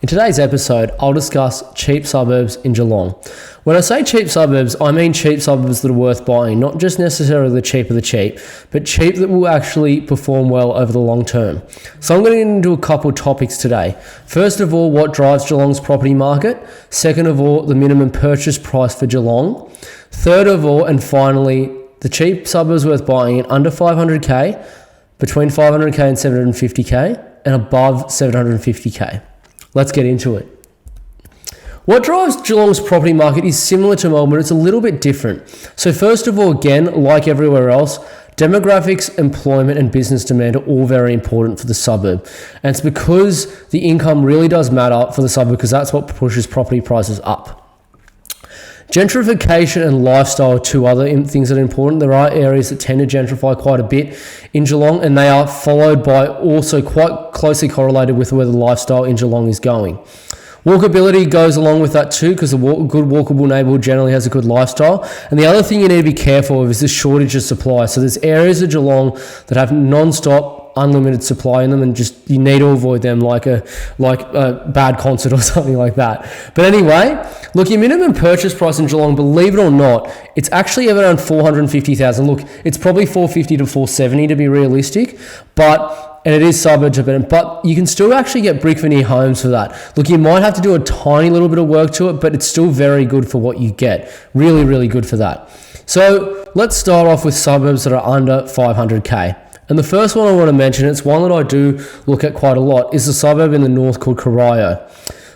In today's episode, I'll discuss cheap suburbs in Geelong. When I say cheap suburbs, I mean cheap suburbs that are worth buying, not just necessarily the cheap of the cheap, but cheap that will actually perform well over the long term. So I'm going to get into a couple topics today. First of all, what drives Geelong's property market? Second of all, the minimum purchase price for Geelong. Third of all, and finally, the cheap suburbs worth buying at under 500k, between 500k and 750k, and above 750k. Let's get into it. What drives Geelong's property market is similar to Melbourne, it's a little bit different. So first of all, again, like everywhere else, demographics, employment and business demand are all very important for the suburb. And it's because the income really does matter for the suburb because that's what pushes property prices up. Gentrification and lifestyle are two other things that are important. There are areas that tend to gentrify quite a bit in Geelong, and they are followed by also quite closely correlated with where the lifestyle in Geelong is going. Walkability goes along with that too, because a good walkable neighbourhood generally has a good lifestyle. And the other thing you need to be careful of is the shortage of supply. So there's areas of Geelong that have non-stop unlimited supply in them, and just you need to avoid them like a bad concert or something like that. But anyway, look, your minimum purchase price in Geelong, believe it or not, it's actually around 450,000. Look, it's probably 450 to 470 to be realistic, and it is suburbs, but you can still actually get brick veneer homes for that. Look, you might have to do a tiny little bit of work to it, but it's still very good for what you get. Really, really good for that. So let's start off with suburbs that are under 500k. And the first one I want to mention, it's one that I do look at quite a lot, is the suburb in the north called Corio.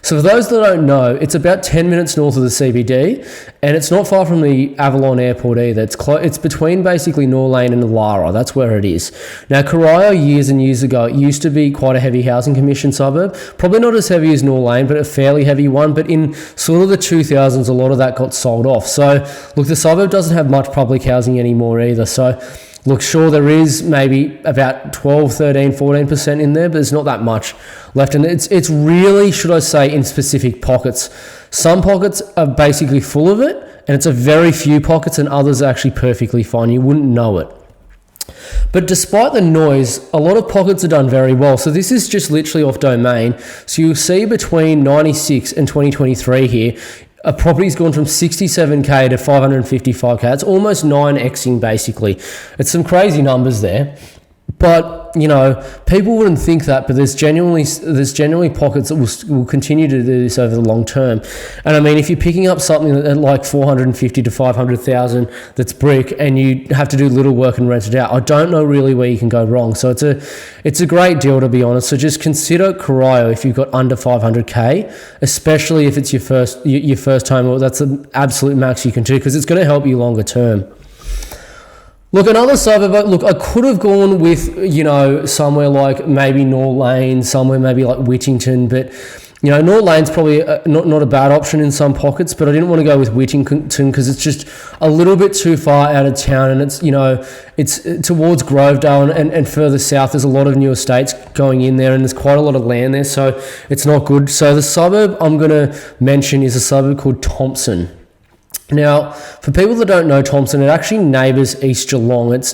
So for those that don't know, it's about 10 minutes north of the CBD, and it's not far from the Avalon Airport either. It's between basically Nor Lane and Lara. That's where it is. Now, Corio, years and years ago, it used to be quite a heavy housing commission suburb. Probably not as heavy as Nor Lane, but a fairly heavy one. But in sort of the 2000s, a lot of that got sold off. So, look, the suburb doesn't have much public housing anymore either. So, look, sure, there is maybe about 12, 13, 14% in there, but there's not that much left. And it's really, should I say, in specific pockets. Some pockets are basically full of it, and it's a very few pockets, and others are actually perfectly fine. You wouldn't know it. But despite the noise, a lot of pockets are done very well. So this is just literally off domain. So you'll see between 96 and 2023 here, a property's gone from 67k to 555k. It's almost 9xing basically. It's some crazy numbers there. But, you know, people wouldn't think that, but there's genuinely pockets that will continue to do this over the long term. And I mean, if you're picking up something at like 450 to 500,000 that's brick, and you have to do little work and rent it out, I don't know really where you can go wrong. So it's a great deal, to be honest. So just consider Corio if you've got under 500k, especially if it's your first home. Well, that's an absolute max you can do, because it's going to help you longer term. Look, another suburb, look, I could have gone with, you know, somewhere like maybe Nor Lane, somewhere maybe like Whittington, but, you know, Nor Lane's probably not a bad option in some pockets, but I didn't want to go with Whittington because it's just a little bit too far out of town, and it's, you know, it's towards Grovedale and further south. There's a lot of new estates going in there, and there's quite a lot of land there, so it's not good. So the suburb I'm going to mention is a suburb called Thompson. Now, for people that don't know Thompson, it actually neighbours East Geelong. It's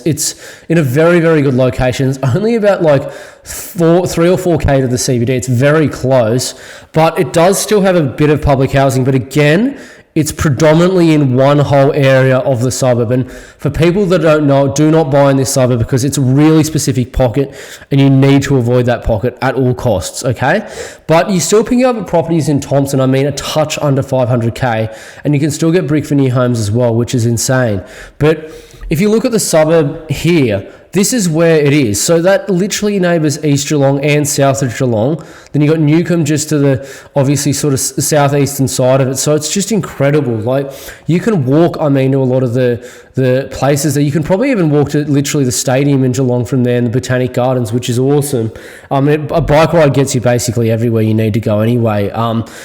in a very, very good location. It's only about like 3 or 4k to the CBD. It's very close, but it does still have a bit of public housing. But again, it's predominantly in one whole area of the suburb. And for people that don't know, do not buy in this suburb because it's a really specific pocket, and you need to avoid that pocket at all costs, okay? But you're still picking up properties in Thompson, I mean a touch under 500k, and you can still get brick veneer homes as well, which is insane. But if you look at the suburb here, this is where it is. So that literally neighbours East Geelong and South of Geelong. Then you got Newcombe just to the obviously sort of southeastern side of it. So it's just incredible. Like, you can walk, I mean, to a lot of the places that you can probably even walk to literally the stadium in Geelong from there, and the Botanic Gardens, which is awesome. A bike ride gets you basically everywhere you need to go anyway.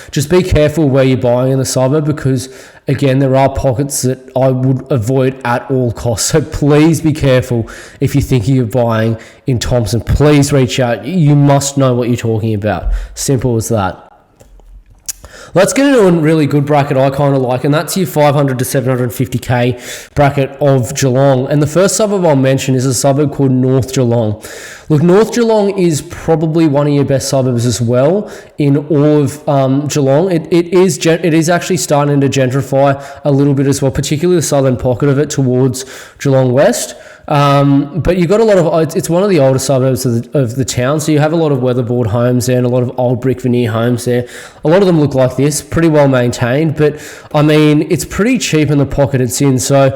Just be careful where you're buying in the suburb, because again, there are pockets that I would avoid at all costs. So please be careful if you're thinking of buying in Thompson. Please reach out. You must know what you're talking about. Simple as that. Let's get into a really good bracket I kind of like, and that's your 500 to 750k bracket of Geelong. And the first suburb I'll mention is a suburb called North Geelong. Look, North Geelong is probably one of your best suburbs as well in all of Geelong. It is actually starting to gentrify a little bit as well, particularly the southern pocket of it towards Geelong West. But you've got a lot of, it's one of the older suburbs of the town, so you have a lot of weatherboard homes there and a lot of old brick veneer homes there. A lot of them look like this, pretty well maintained, but I mean, it's pretty cheap in the pocket it's in. So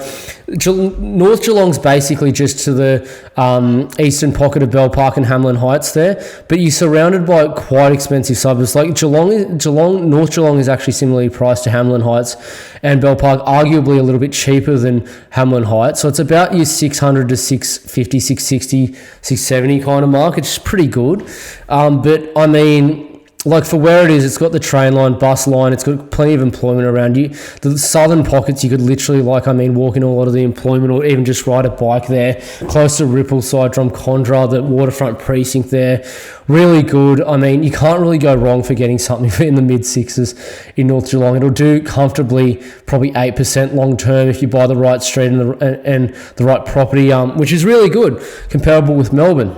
North Geelong's basically just to the eastern pocket of Bell Park and Hamlin Heights there, but you're surrounded by quite expensive suburbs. Like North Geelong is actually similarly priced to Hamlin Heights and Bell Park, arguably a little bit cheaper than Hamlin Heights. So it's about your 600 to 650, 660, 670 kind of mark. It's pretty good. But I mean, like for where it is, it's got the train line, bus line, it's got plenty of employment around you. The southern pockets, you could literally, walk in a lot of the employment or even just ride a bike there. Close to Rippleside, Drumcondra, the waterfront precinct there. Really good. I mean, you can't really go wrong for getting something in the mid-sixes in North Geelong. It'll do comfortably probably 8% long-term if you buy the right street and the right property, which is really good, comparable with Melbourne.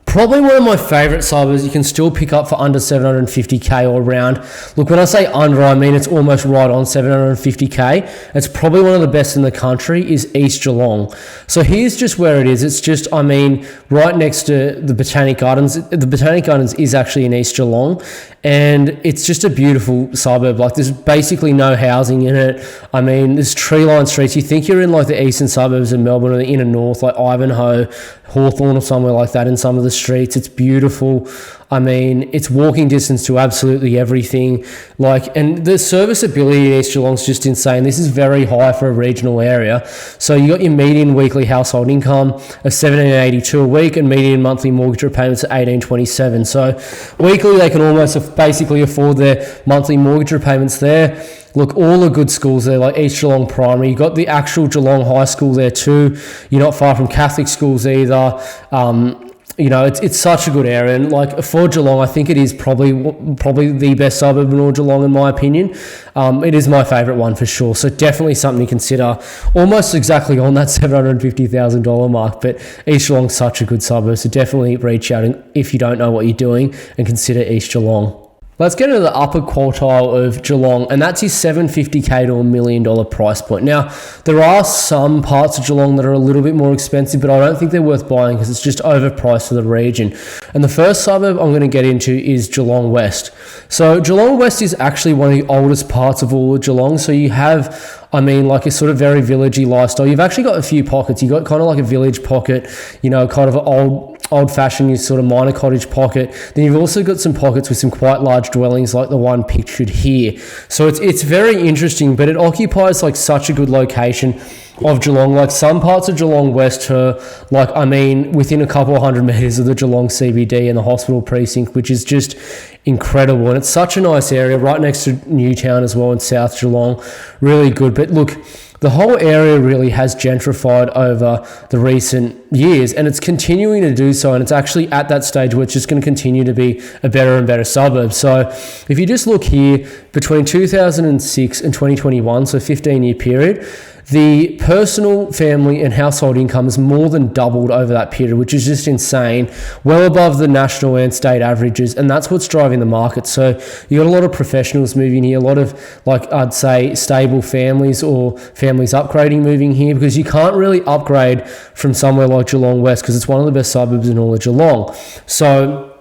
Probably one of my favourite suburbs you can still pick up for under 750k or around. Look, when I say under, I mean it's almost right on 750k. It's probably one of the best in the country, is East Geelong. So here's just where it is. It's just, I mean, right next to the Botanic Gardens. The Botanic Gardens is actually in East Geelong, and it's just a beautiful suburb. Like, there's basically no housing in it. I mean, there's tree-lined streets. You think you're in like the eastern suburbs of Melbourne or the inner north, like Ivanhoe, Hawthorn or somewhere like that in some of the streets. It's beautiful. I mean, it's walking distance to absolutely everything. And the serviceability in East Geelong is just insane. This is very high for a regional area. So you got your median weekly household income of $1,782 a week and median monthly mortgage repayments at $1,827. So weekly, they can almost basically afford their monthly mortgage repayments there. Look, all the good schools there, like East Geelong Primary. You got the actual Geelong High School there too. You're not far from Catholic schools either. It's such a good area, and like for Geelong, I think it is probably the best suburb in all Geelong, in my opinion. It is my favourite one for sure. So definitely something to consider. Almost exactly on that $750,000 mark, but East Geelong's such a good suburb. So definitely reach out if you don't know what you're doing and consider East Geelong. Let's get into the upper quartile of Geelong, and that's your $750k to $1 million price point. Now, there are some parts of Geelong that are a little bit more expensive, but I don't think they're worth buying because it's just overpriced for the region. And the first suburb I'm going to get into is Geelong West. So Geelong West is actually one of the oldest parts of all of Geelong. So you have, a sort of very villagey lifestyle. You've actually got a few pockets. You've got kind of like a village pocket, kind of an old-fashioned sort of minor cottage pocket. Then you've also got some pockets with some quite large dwellings like the one pictured here. So it's very interesting, but it occupies like such a good location of Geelong. Like some parts of Geelong West are within a couple of 100 metres of the Geelong CBD and the hospital precinct, which is just incredible. And it's such a nice area right next to Newtown as well in South Geelong. Really good. But look, the whole area really has gentrified over the recent years, and it's continuing to do so, and it's actually at that stage where it's just going to continue to be a better and better suburb. So if you just look here, between 2006 and 2021, so 15-year period, the personal, family and household income has more than doubled over that period, which is just insane, well above the national and state averages, and that's what's driving the market. So you got a lot of professionals moving here, a lot of, I'd say, stable families or families upgrading moving here, because you can't really upgrade from somewhere like Geelong West because it's one of the best suburbs in all of Geelong. So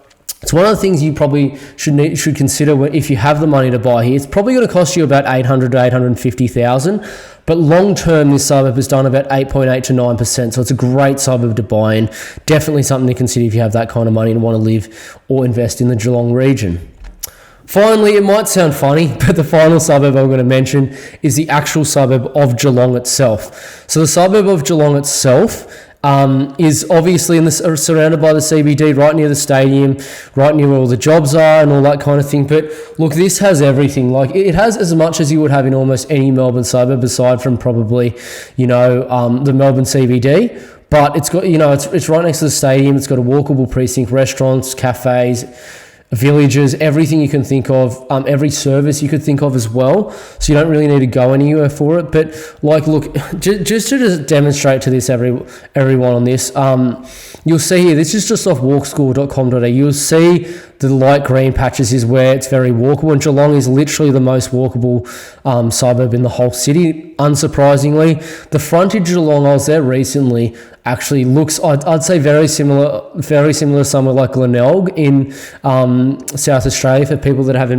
it's one of the things you probably should consider if you have the money to buy here. It's probably going to cost you about $800,000 to $850,000, but long term, this suburb has done about 8.8 to 9%. So it's a great suburb to buy in. Definitely something to consider if you have that kind of money and want to live or invest in the Geelong region. Finally, it might sound funny, but the final suburb I'm going to mention is the actual suburb of Geelong itself. So the suburb of Geelong itself is obviously surrounded by the CBD, right near the stadium, right near where all the jobs are and all that kind of thing. But look, this has everything. Like, it has as much as you would have in almost any Melbourne suburb, aside from probably, the Melbourne CBD. But it's got, it's right next to the stadium. It's got a walkable precinct, restaurants, cafes, villages, everything you can think of, every service you could think of as well. So you don't really need to go anywhere for it. But like, look, just to demonstrate to this everyone on this, you'll see here, this is just off walkschool.com.au. You'll see the light green patches is where it's very walkable, and Geelong is literally the most walkable suburb in the whole city. Unsurprisingly, the frontage of Geelong, I was there recently, actually looks, I'd say very similar to somewhere like Glenelg in South Australia for people that have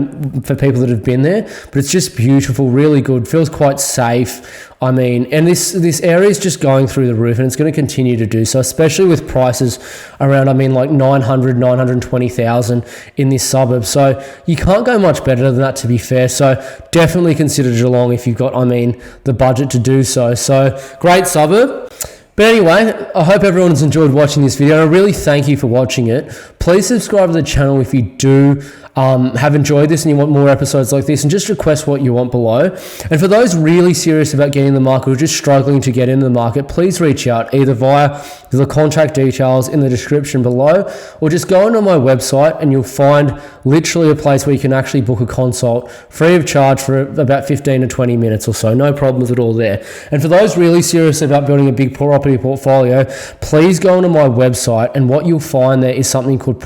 been there. But it's just beautiful, really good, feels quite safe. I mean, and this area is just going through the roof, and it's going to continue to do so, especially with prices around, like 920,000 in this suburb. So you can't go much better than that, to be fair. So definitely consider Geelong if you've got, the budget to do so. So great suburb. But anyway, I hope everyone's enjoyed watching this video. I really thank you for watching it. Please subscribe to the channel if you do have enjoyed this and you want more episodes like this, and just request what you want below. And for those really serious about getting in the market or just struggling to get into the market, please reach out either via the contact details in the description below, or just go onto my website and you'll find literally a place where you can actually book a consult free of charge for about 15 to 20 minutes or so. No problems at all there. And for those really serious about building a big property portfolio, please go onto my website, and what you'll find there is something called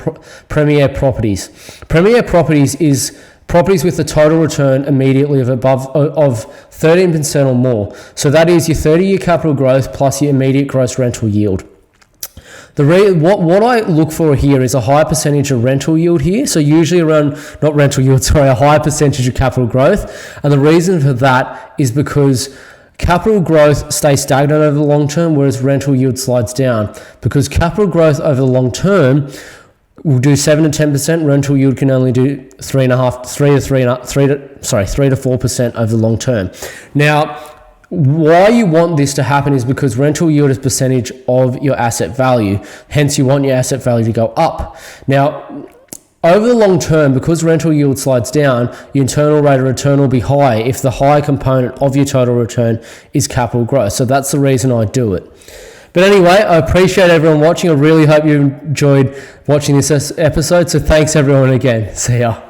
Premier Properties. Premier Properties is properties with a total return immediately of 13% or more. So that is your 30-year capital growth plus your immediate gross rental yield. What I look for here is a high percentage of rental yield here. So usually a high percentage of capital growth. And the reason for that is because capital growth stays stagnant over the long term, whereas rental yield slides down. Because capital growth over the long term will do 7 to 10%. Rental yield can only do 3 to 4% over the long term. Now, why you want this to happen is because rental yield is percentage of your asset value. Hence, you want your asset value to go up. Now, over the long term, because rental yield slides down, your internal rate of return will be high if the high component of your total return is capital growth. So that's the reason I do it. But anyway, I appreciate everyone watching. I really hope you enjoyed watching this episode. So thanks everyone again. See ya.